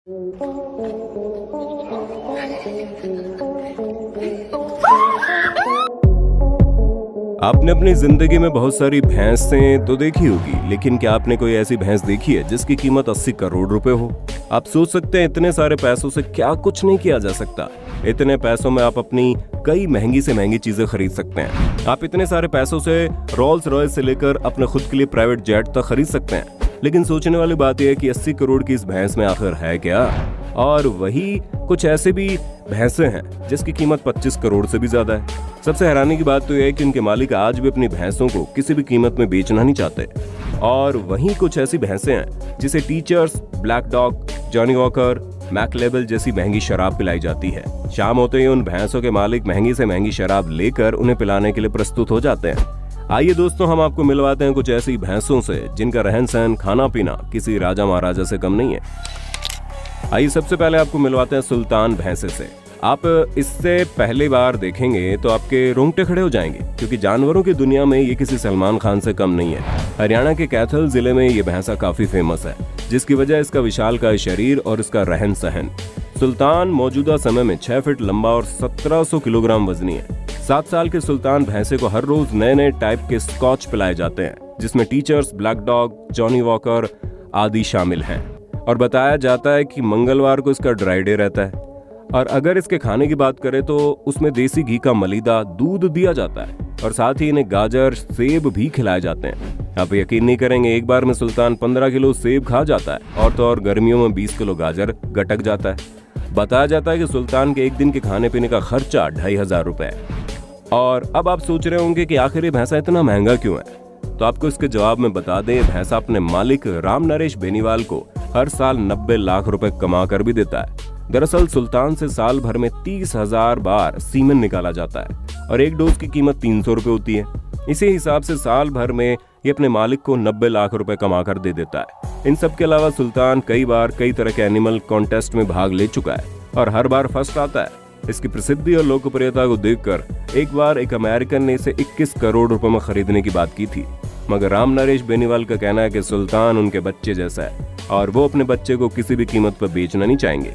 आपने अपनी जिंदगी में बहुत सारी भैंसें तो देखी होगी, लेकिन क्या आपने कोई ऐसी भैंस देखी है जिसकी कीमत 80 करोड़ रुपए हो? आप सोच सकते हैं इतने सारे पैसों से क्या कुछ नहीं किया जा सकता। इतने पैसों में आप अपनी कई महंगी से महंगी चीजें खरीद सकते हैं। आप इतने सारे पैसों से रोल्स रॉयस से लेकर अपने खुद के लिए प्राइवेट जेट तक खरीद सकते हैं। लेकिन सोचने वाली बात यह है कि 80 करोड़ की इस भैंस में आखिर है क्या? और वही कुछ ऐसे भी भैंसें हैं जिसकी कीमत 25 करोड़ से भी ज्यादा है। सबसे हैरानी की बात तो यह है कि उनके मालिक आज भी अपनी भैंसों को किसी भी कीमत में बेचना नहीं चाहते। और वहीं कुछ ऐसी भैंसें हैं जिसे Teacher's, Black Dog, Johnnie Walker, मैकलेबल जैसी महंगी शराब पिलाई जाती है। शाम होते ही उन भैंसों के मालिक महंगी से महंगी शराब लेकर उन्हें पिलाने के लिए प्रस्तुत हो जाते हैं। आइए दोस्तों, हम आपको मिलवाते हैं कुछ ऐसी भैंसों से जिनका रहन सहन, खाना पीना किसी राजा महाराजा से कम नहीं है। आइए सबसे पहले आपको मिलवाते हैं सुल्तान भैंसे से। आप इससे पहली बार देखेंगे तो आपके रोंगटे खड़े हो जाएंगे, क्योंकि जानवरों की दुनिया में ये किसी सलमान खान से कम नहीं है। हरियाणा के कैथल जिले में ये भैंसा काफी फेमस है, जिसकी वजह इसका विशालकाय शरीर और इसका रहन सहन। सुल्तान मौजूदा समय में 6 फीट लंबा और 1700 किलोग्राम वजनी है। 7 साल के सुल्तान भैंसे को हर रोज नए नए टाइप के स्कॉच पिलाए जाते हैं, जिसमें teachers, Black Dog, Johnnie walker आदि शामिल हैं। और बताया जाता है कि मंगलवार को इसका ड्राई डे रहता है। और अगर इसके खाने की बात करें तो उसमें देसी घी का मलीदा दूध दिया जाता है, और साथ ही इन्हें गाजर, सेब भी खिलाए जाते हैं। आप यकीन नहीं करेंगे, एक बार में सुल्तान 15 किलो सेब खा जाता है, और तो और गर्मियों में 20 किलो गाजर गटक जाता है। बताया जाता है कि सुल्तान के एक दिन के खाने पीने का खर्चा 2500 रुपए। और अब आप सोच रहे होंगे कि आखिर ये भैंसा इतना महंगा क्यों है? तो आपको इसके जवाब में बता दें, भैंसा अपने मालिक राम नरेश बेनीवाल को हर साल 90 लाख रुपए कमा कर भी देता है। दरअसल सुल्तान से साल भर में 30,000 बार सीमेन निकाला जाता है, और एक डोज की कीमत 300 रुपए होती है। इसी हिसाब से साल भर में ये अपने मालिक को 90 लाख रुपए कमा कर दे देता है। इन सब के अलावा सुल्तान कई बार कई तरह के एनिमल कॉन्टेस्ट में भाग ले चुका है, और हर बार फर्स्ट आता है। इसकी प्रसिद्धि और लोकप्रियता को देखकर एक बार एक अमेरिकन ने इसे 21 करोड़ रुपए में खरीदने की बात की थी। मगर राम नरेश बेनीवाल का कहना है कि सुल्तान उनके बच्चे जैसा है, और वो अपने बच्चे को किसी भी कीमत पर बेचना नहीं चाहेंगे।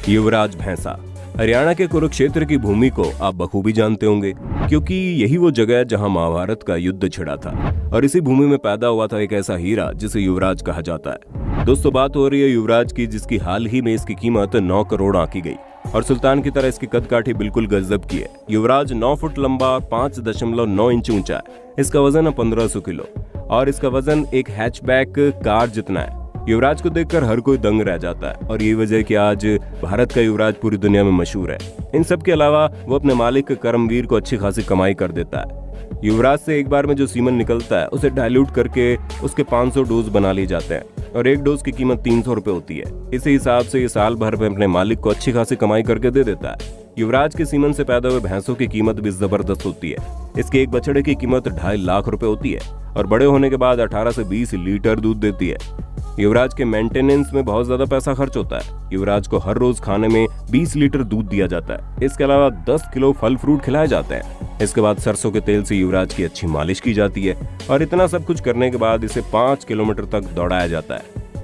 युवराज भैंसा। हरियाणा के कुरुक्षेत्र की भूमि को आप बखूबी जानते होंगे, क्योंकि यही वो जगह है जहां महाभारत का युद्ध छिड़ा था, और इसी भूमि में पैदा हुआ था एक ऐसा हीरा जिसे युवराज कहा जाता है। दोस्तों, बात हो रही है युवराज की, जिसकी हाल ही में इसकी कीमत 9 करोड़ आंकी गई, और सुल्तान की तरह इसकी कदकाठी बिल्कुल गजब की है। युवराज 9 फुट लंबा, 5.9 इंच ऊंचा है। इसका वजन है 1500 किलो, और इसका वजन एक हैचबैक कार जितना है। युवराज को देखकर हर कोई दंग रह जाता है, और यही वजह है कि आज भारत का युवराज पूरी दुनिया में मशहूर है। इन सब के अलावा वो अपने मालिक करमवीर को अच्छी खासी कमाई कर देता है। युवराज से एक बार में जो सीमन निकलता है उसे डाइल्यूट करके उसके 500 डोज बना लिए जाते हैं, और एक डोज की कीमत 300 रुपए होती है। इसी हिसाब से ये साल भर में अपने मालिक को अच्छी खासी कमाई करके दे देता है। युवराज के सीमन से पैदा हुए भैंसों की कीमत भी जबरदस्त होती है। इसके एक बछड़े की कीमत 2.5 लाख रुपए होती है, और बड़े होने के बाद 18 से 20 लीटर दूध देती है। युवराज के मेंटेनेंस में बहुत ज्यादा पैसा खर्च होता है। युवराज को हर रोज खाने में 20 लीटर दूध दिया जाता है। इसके अलावा 10 किलो फल फ्रूट खिलाए जाते हैं। इसके बाद सरसों के तेल से युवराज की अच्छी मालिश की जाती है, और इतना सब कुछ करने के बाद इसे 5 किलोमीटर तक दौड़ाया जाता है।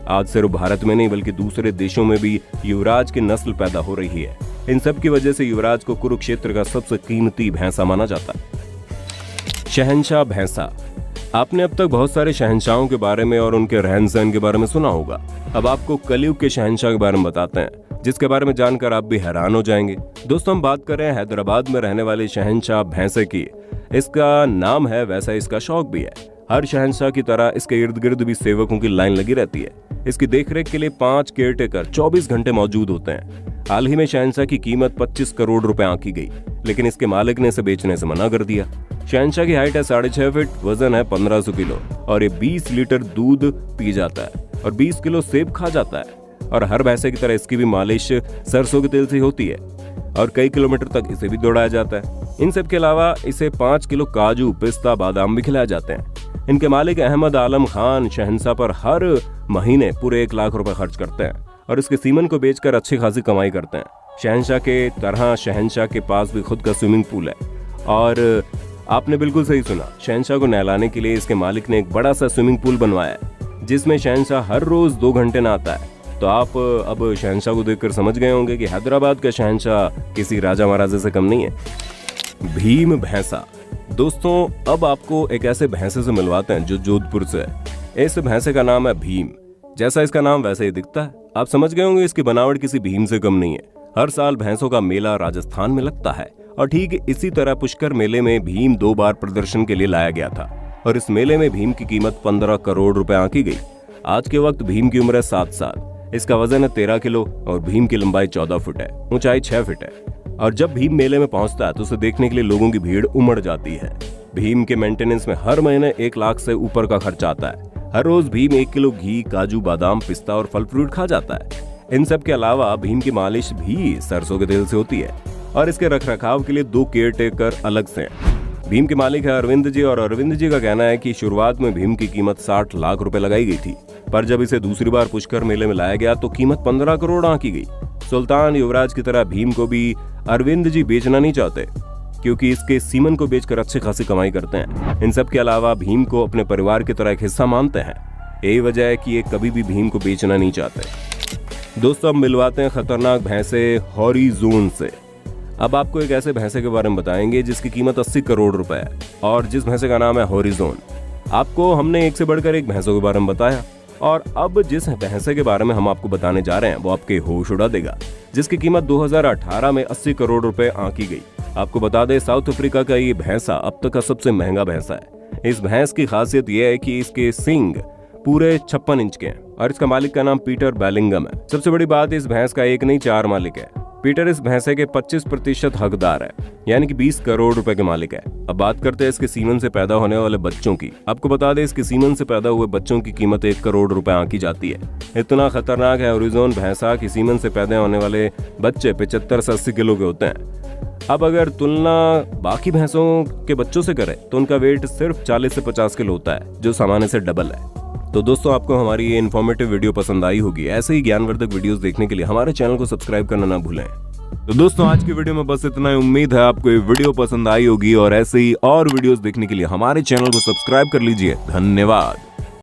आज सिर्फ भारत में नहीं बल्कि दूसरे देशों में भी युवराज की नस्ल पैदा हो रही है। इन सब की वजह से युवराज को कुरुक्षेत्र का सबसे कीमती भैंसा माना जाता है। शहंशाह भैंसा। आपने अब तक बहुत सारे शहंशाहों के बारे में और उनके रहन सहन के बारे में सुना होगा। अब आपको कलयुग के शहंशाह के बारे में बताते हैं, जिसके बारे में जानकर आप भी हैरान हो जाएंगे। दोस्तों, हम बात कर रहे हैं हैदराबाद में रहने वाले शहंशाह भैंसे की। इसका नाम है, वैसा इसका शौक भी है। हर शहंशाह की तरह इसके इर्द गिर्द भी सेवकों की लाइन लगी रहती है। इसकी देखरेख के लिए 5 केयरटेकर 24 घंटे मौजूद होते हैं। हाल ही में शहंशाह की कीमत 25 करोड़ रुपए आंकी गई, लेकिन इसके मालिक ने इसे बेचने से मना कर दिया। शहंशाह की हाइट है 6.5 फीट, वजन है 1500 किलो, और ये 20 लीटर दूध पी जाता है, और 20 किलो सेब खा जाता है। और हर भैंसे की तरह इसकी भी मालिश सरसों के तेल से होती है, और कई किलोमीटर तक इसे भी दौड़ाया जाता है। इन सब के अलावा इसे 5 किलो काजू, पिस्ता, बादाम भी खिलाए जाते हैं। इनके मालिक अहमद आलम खान शहंशाह पर हर महीने पूरे 1 लाख रुपए खर्च करते हैं, और इसके सीमन को बेचकर अच्छी खासी कमाई करते हैं। शहंशाह के तरह शहंशाह के पास भी खुद का स्विमिंग पूल है, और आपने बिल्कुल सही सुना, शहंशाह को नहलाने के लिए इसके मालिक ने एक बड़ा सा स्विमिंग पूल बनवाया है, जिसमें शहंशाह हर रोज 2 घंटे नहाता है। तो आप अब शहंशाह को देखकर समझ गए होंगे कि हैदराबाद का शहंशाह किसी राजा महाराजा से कम नहीं है। भीम भैंसा। दोस्तों अब आपको एक ऐसे भैंसे से मिलवाते हैं जो जोधपुर से है। इस भैंसे का नाम है भीम। जैसा इसका नाम वैसे ही दिखता है। आप समझ गए होंगे इसकी बनावट किसी भीम से कम नहीं है। हर साल भैंसों का मेला राजस्थान में लगता है और ठीक इसी तरह पुष्कर मेले में भीम 2 बार प्रदर्शन के लिए लाया गया था और इस मेले में भीम की कीमत 15 करोड़ रुपए आंकी गई। आज के वक्त भीम की उम्र है 7 साल। इसका वजन है 13 किलो और भीम की लंबाई 14 फुट है, ऊंचाई 6 फीट है। और जब भीम मेले में पहुंचता है तो उसे देखने के लिए लोगों की भीड़ उमड़ जाती है। भीम के मेंटेनेंस में हर महीने 1 लाख से ऊपर का खर्चा आता है। हर रोज भीम 1 किलो घी, काजू, बादाम, पिस्ता और फल फ्रूट खा जाता है। इन सब के अलावा भीम की मालिश भी सरसों के तेल से होती है और इसके रखरखाव के लिए 2 केयर टेकर अलग से हैं। भीम के मालिक है अरविंद जी और अरविंद जी का कहना है कि शुरुआत में भीम की कीमत 60 लाख रुपए लगाई गई थी, पर जब इसे दूसरी बार पुष्कर मेले में लाया गया तो कीमत 15 करोड़ आंकी गई। सुल्तान युवराज की तरह भीम को भी अरविंद जी बेचना नहीं चाहते क्योंकि इसके सीमन को बेचकर अच्छी खासी कमाई करते हैं। इन सब के अलावा भीम को अपने परिवार की तरह एक हिस्सा मानते हैं। यही वजह है कि ये कभी भी भीम को बेचना नहीं चाहते। दोस्तों अब मिलवाते हैं खतरनाक भैंसे हॉरिज़ोन से। अब आपको एक ऐसे भैंसे के बारे में बताएंगे जिसकी कीमत 80 करोड़ रुपए है और जिस भैंसे का नाम है हॉरिज़ोन। आपको हमने एक से बढ़कर एक भैंसों के बारे में बताया और अब जिस भैंसे के बारे में हम आपको बताने जा रहे हैं वो आपके होश उड़ा देगा, जिसकी कीमत 2018 में 80 करोड़ रुपए आंकी गई। आपको बता दें साउथ अफ्रीका का ये भैंसा अब तक का सबसे महंगा भैंसा है। इस भैंस की खासियत यह है कि इसके सींग पूरे 56 इंच के हैं और इसका मालिक का नाम पीटर बेलिंगम है। सबसे बड़ी बात इस भैंस का एक नहीं 4 मालिक है। पीटर इस भैंसे के 25% हकदार है, यानी कि 20 करोड़ रुपए के मालिक है। अब बात करते हैं इसके सीमन से पैदा होने वाले बच्चों की। आपको बता दें इसके सीमन से पैदा हुए बच्चों की कीमत 1 करोड़ रुपए आंकी जाती है। इतना खतरनाक है हॉरिज़ोन भैंसा कि सीमन से पैदा होने वाले बच्चे 75 से 80 किलो के होते हैं। अब अगर तुलना बाकी भैंसों के बच्चों से करें तो उनका वेट सिर्फ 40 से 50 किलो होता है, जो सामान्य से डबल है। तो दोस्तों आपको हमारी ये इन्फॉर्मेटिव वीडियो पसंद आई होगी। ऐसे ही ज्ञानवर्धक वीडियोस देखने के लिए हमारे चैनल को सब्सक्राइब करना ना भूलें। तो दोस्तों आज की वीडियो में बस इतना ही। उम्मीद है आपको ये वीडियो पसंद आई होगी और ऐसे ही और वीडियोस देखने के लिए हमारे चैनल को सब्सक्राइब कर लीजिए। धन्यवाद।